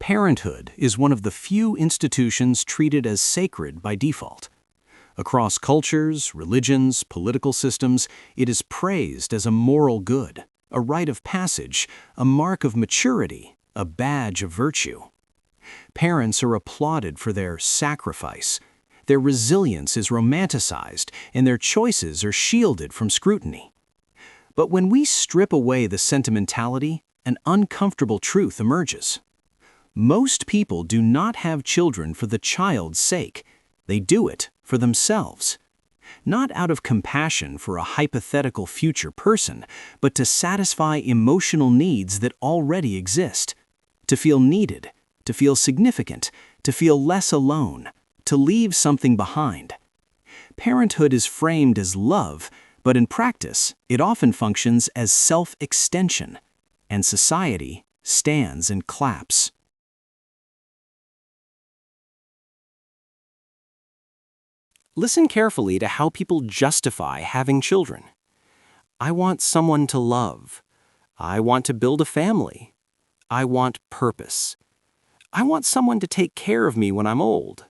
Parenthood is one of the few institutions treated as sacred by default. Across cultures, religions, political systems, it is praised as a moral good, a rite of passage, a mark of maturity, a badge of virtue. Parents are applauded for their sacrifice. Their resilience is romanticized, and their choices are shielded from scrutiny. But when we strip away the sentimentality, an uncomfortable truth emerges. Most people do not have children for the child's sake. They do it for themselves. Not out of compassion for a hypothetical future person, but to satisfy emotional needs that already exist. To feel needed, to feel significant, to feel less alone, to leave something behind. Parenthood is framed as love, but in practice, it often functions as self-extension, and society stands and claps. Listen carefully to how people justify having children. I want someone to love. I want to build a family. I want purpose. I want someone to take care of me when I'm old.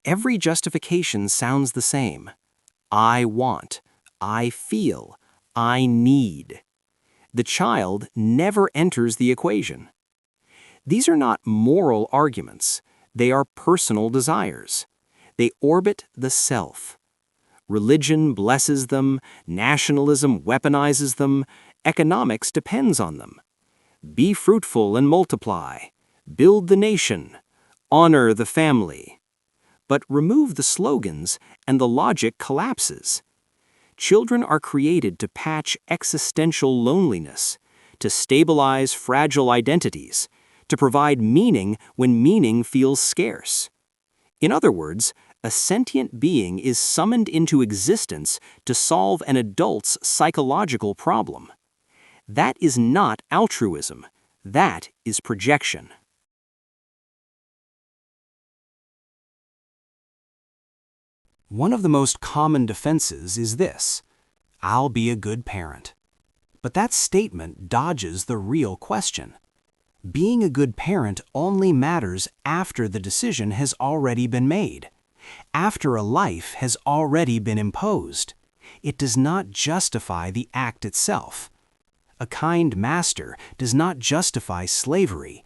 Every justification sounds the same. I want. I feel. I need. The child never enters the equation. These are not moral arguments. They are personal desires. They orbit the self. Religion blesses them, nationalism weaponizes them, economics depends on them. Be fruitful and multiply. Build the nation. Honor the family. But remove the slogans and the logic collapses. Children are created to patch existential loneliness, to stabilize fragile identities, to provide meaning when meaning feels scarce. In other words, a sentient being is summoned into existence to solve an adult's psychological problem. That is not altruism. That is projection. One of the most common defenses is this: I'll be a good parent. But that statement dodges the real question. Being a good parent only matters after the decision has already been made, after a life has already been imposed. It does not justify the act itself. A kind master does not justify slavery.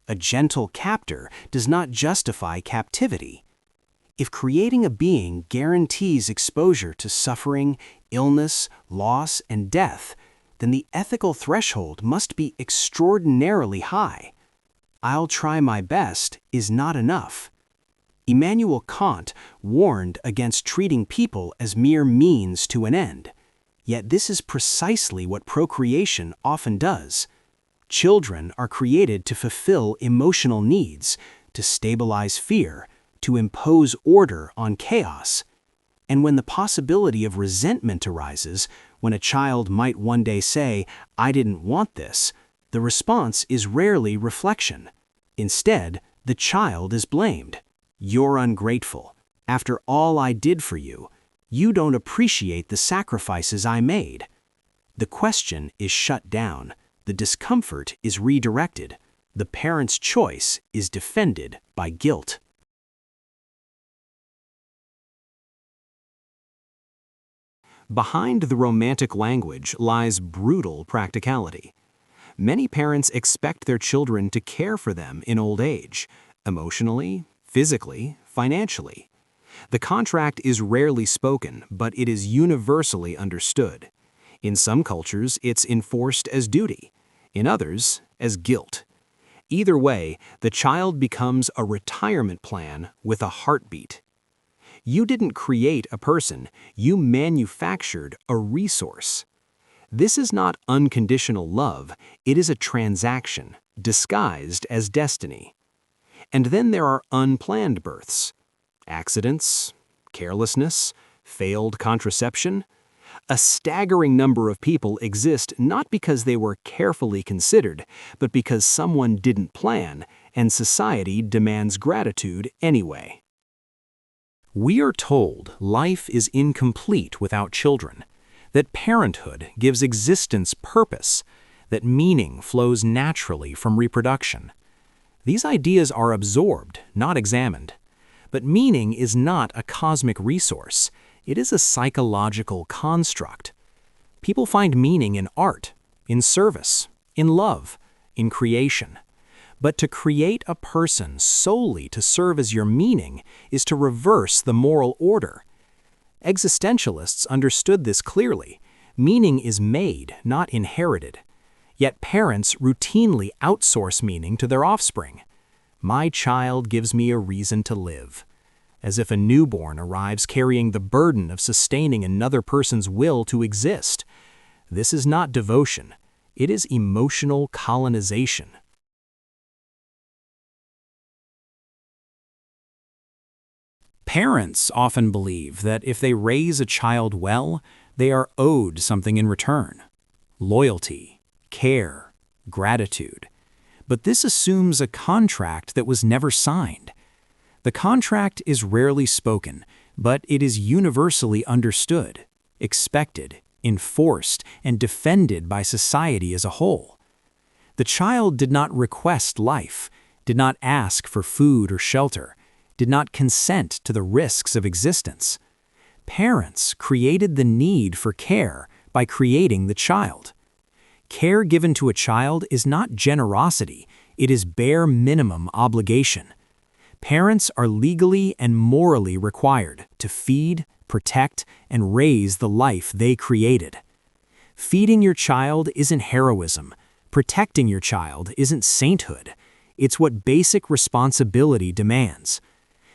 A gentle captor does not justify captivity. If creating a being guarantees exposure to suffering, illness, loss, and death, then the ethical threshold must be extraordinarily high. I'll try my best is not enough. Immanuel Kant warned against treating people as mere means to an end. Yet this is precisely what procreation often does. Children are created to fulfill emotional needs, to stabilize fear, to impose order on chaos. And when the possibility of resentment arises, when a child might one day say, "I didn't want this," the response is rarely reflection. Instead, the child is blamed. You're ungrateful. After all I did for you, you don't appreciate the sacrifices I made. The question is shut down. The discomfort is redirected. The parent's choice is defended by guilt. Behind the romantic language lies brutal practicality. Many parents expect their children to care for them in old age, emotionally, physically, financially. The contract is rarely spoken, but it is universally understood. In some cultures, it's enforced as duty. In others, as guilt. Either way, the child becomes a retirement plan with a heartbeat. You didn't create a person, you manufactured a resource. This is not unconditional love, it is a transaction, disguised as destiny. And then there are unplanned births. Accidents, carelessness, failed contraception. A staggering number of people exist not because they were carefully considered, but because someone didn't plan, and society demands gratitude anyway. We are told life is incomplete without children, that parenthood gives existence purpose, that meaning flows naturally from reproduction. These ideas are absorbed, not examined. But meaning is not a cosmic resource. It is a psychological construct. People find meaning in art, in service, in love, in creation. But to create a person solely to serve as your meaning is to reverse the moral order. Existentialists understood this clearly. Meaning is made, not inherited. Yet parents routinely outsource meaning to their offspring. My child gives me a reason to live. As if a newborn arrives carrying the burden of sustaining another person's will to exist. This is not devotion. It is emotional colonization. Parents often believe that if they raise a child well, they are owed something in return. Loyalty, care, gratitude. But this assumes a contract that was never signed. The contract is rarely spoken, but it is universally understood, expected, enforced, and defended by society as a whole. The child did not request life, did not ask for food or shelter, did not consent to the risks of existence. Parents created the need for care by creating the child. Care given to a child is not generosity, it is bare minimum obligation. Parents are legally and morally required to feed, protect, and raise the life they created. Feeding your child isn't heroism. Protecting your child isn't sainthood. It's what basic responsibility demands.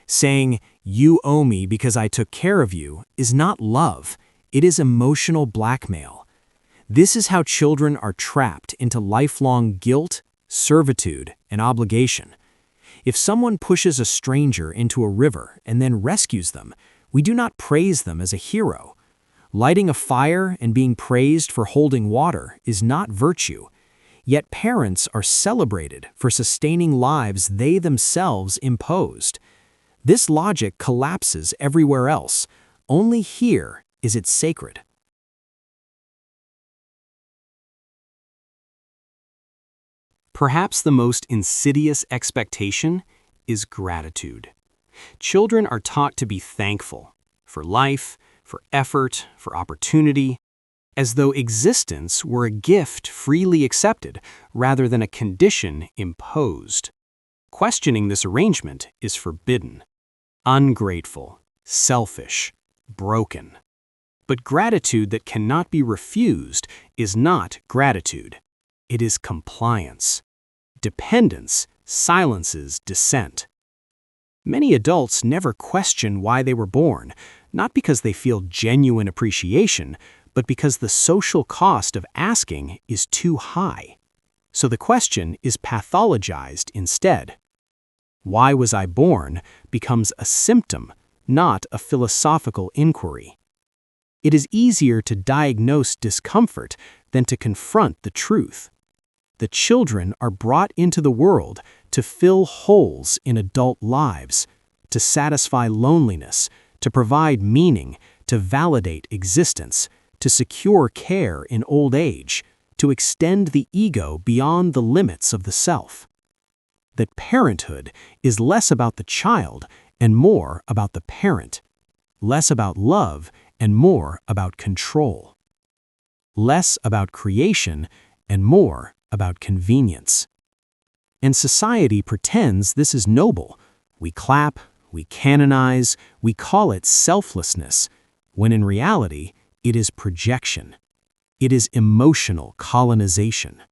Saying, "You owe me because I took care of you," is not love. It is emotional blackmail. This is how children are trapped into lifelong guilt, servitude, and obligation. If someone pushes a stranger into a river and then rescues them, we do not praise them as a hero. Lighting a fire and being praised for holding water is not virtue. Yet parents are celebrated for sustaining lives they themselves imposed. This logic collapses everywhere else. Only here is it sacred. Perhaps the most insidious expectation is gratitude. Children are taught to be thankful for life, for effort, for opportunity, as though existence were a gift freely accepted rather than a condition imposed. Questioning this arrangement is forbidden. Ungrateful, selfish, broken. But gratitude that cannot be refused is not gratitude. It is compliance. Dependence silences dissent. Many adults never question why they were born, not because they feel genuine appreciation, but because the social cost of asking is too high. So the question is pathologized instead. Why was I born becomes a symptom, not a philosophical inquiry. It is easier to diagnose discomfort than to confront the truth. The children are brought into the world to fill holes in adult lives, to satisfy loneliness, to provide meaning, to validate existence, to secure care in old age, to extend the ego beyond the limits of the self. That parenthood is less about the child and more about the parent, less about love and more about control, less about creation and more about convenience. And society pretends this is noble. We clap, we canonize, we call it selflessness, when in reality, it is projection. It is emotional colonization.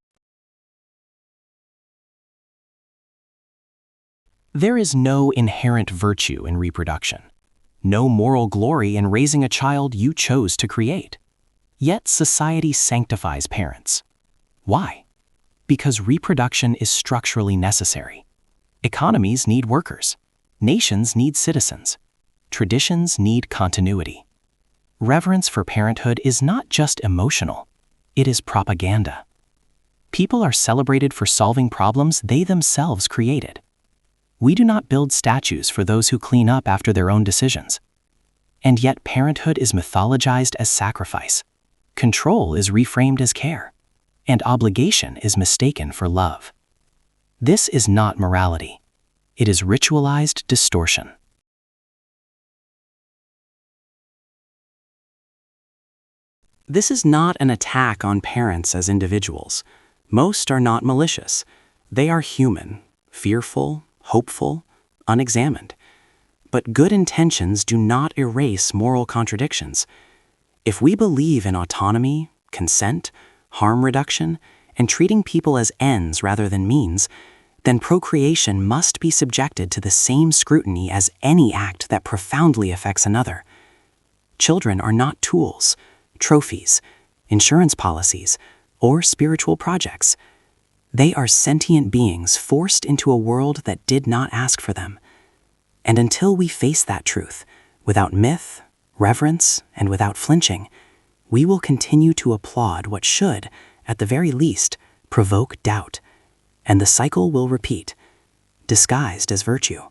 There is no inherent virtue in reproduction, no moral glory in raising a child you chose to create. Yet society sanctifies parents. Why? Because reproduction is structurally necessary. Economies need workers. Nations need citizens. Traditions need continuity. Reverence for parenthood is not just emotional, it is propaganda. People are celebrated for solving problems they themselves created. We do not build statues for those who clean up after their own decisions. And yet parenthood is mythologized as sacrifice. Control is reframed as care. And obligation is mistaken for love. This is not morality. It is ritualized distortion. This is not an attack on parents as individuals. Most are not malicious. They are human, fearful, hopeful, unexamined. But good intentions do not erase moral contradictions. If we believe in autonomy, consent, harm reduction, and treating people as ends rather than means, then procreation must be subjected to the same scrutiny as any act that profoundly affects another. Children are not tools, trophies, insurance policies, or spiritual projects. They are sentient beings forced into a world that did not ask for them. And until we face that truth, without myth, reverence, and without flinching, we will continue to applaud what should, at the very least, provoke doubt. And the cycle will repeat, disguised as virtue.